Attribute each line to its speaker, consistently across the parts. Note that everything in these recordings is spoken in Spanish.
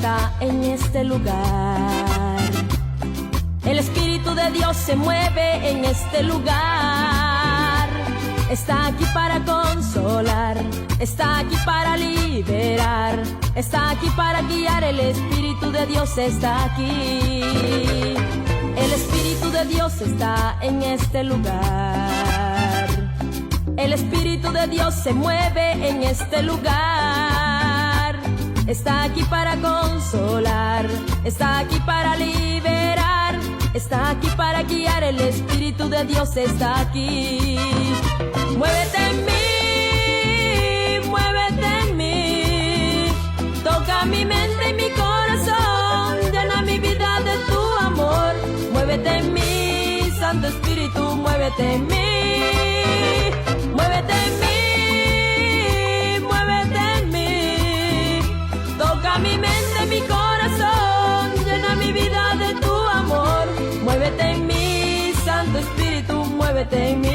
Speaker 1: está en este lugar. El Espíritu de Dios se mueve en este lugar. Está aquí para consolar, está aquí para liberar, está aquí para guiar. El Espíritu de Dios está aquí. El Espíritu de Dios está en este lugar. El Espíritu de Dios se mueve en este lugar. Está aquí para consolar, está aquí para liberar, está aquí para guiar. El Espíritu de Dios está aquí. Muévete en mí, muévete en mí. Toca mi mente y mi corazón, llena mi vida de tu amor. Muévete en mí, Santo Espíritu, muévete en mí. Muévete en mí, muévete en mí. Toca mi mente, mi corazón, llena mi vida de tu amor. Muévete en mí, Santo Espíritu, muévete en mí.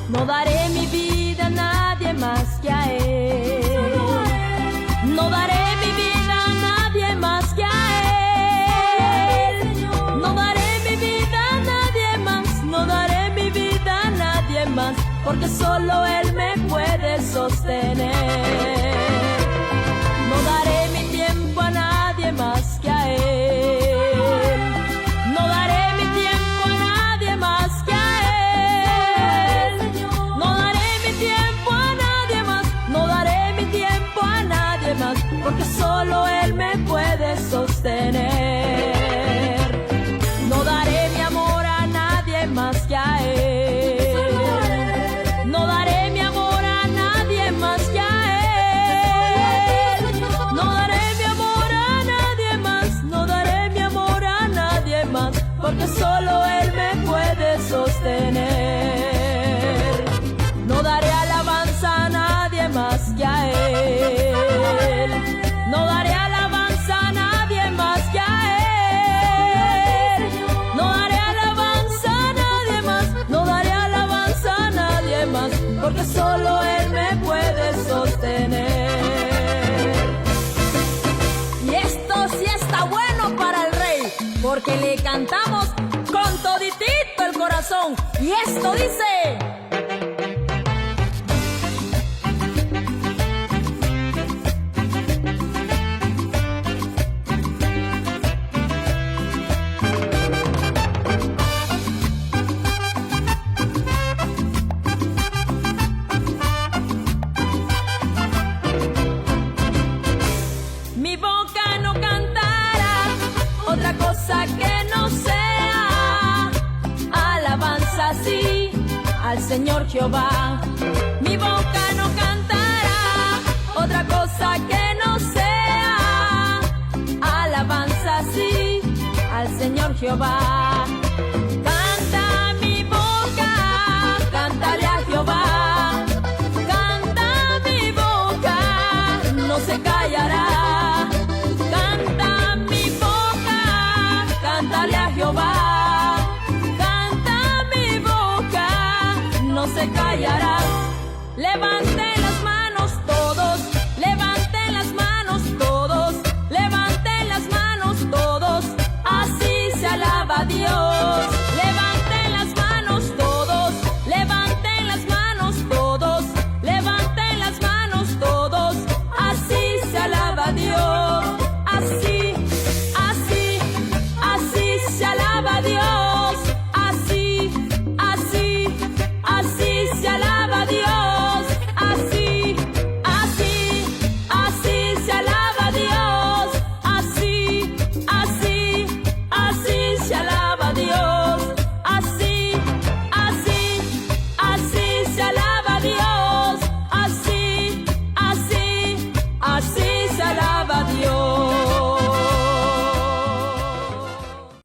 Speaker 1: No daré mi vida a nadie más que a Él. No daré mi vida a nadie más que a Él. No daré mi vida a nadie más. No daré mi vida a nadie más, porque solo Él me puede sostener. No daré mi tiempo a nadie más que a Él. No daré mi tiempo a nadie más que a Él. No daré mi tiempo a nadie más. No daré mi tiempo a nadie más, porque solo Él me puede sostener. No daré mi amor a nadie más que a Él. No daré mi amor a nadie más que a Él. No daré mi amor a nadie más. No daré mi amor a nadie más, porque solo Él me puede sostener. No daré alabanza a nadie más que a Él. No daré alabanza a nadie más que a Él. No daré alabanza a nadie más. No daré alabanza a nadie más, porque solo Él me puede sostener. Y esto sí está bueno para el Rey, porque le cantamos con toditito el corazón. Y esto dice: mi boca no cantará otra cosa que no sea alabanza sí al Señor Jehová. Mi boca no cantará otra cosa que no sea alabanza sí al Señor Jehová. Canta mi boca, cántale a Jehová. Canta mi boca, no se callará. Canta mi boca, cántale a Jehová. Canta mi boca, no se callará. Levanta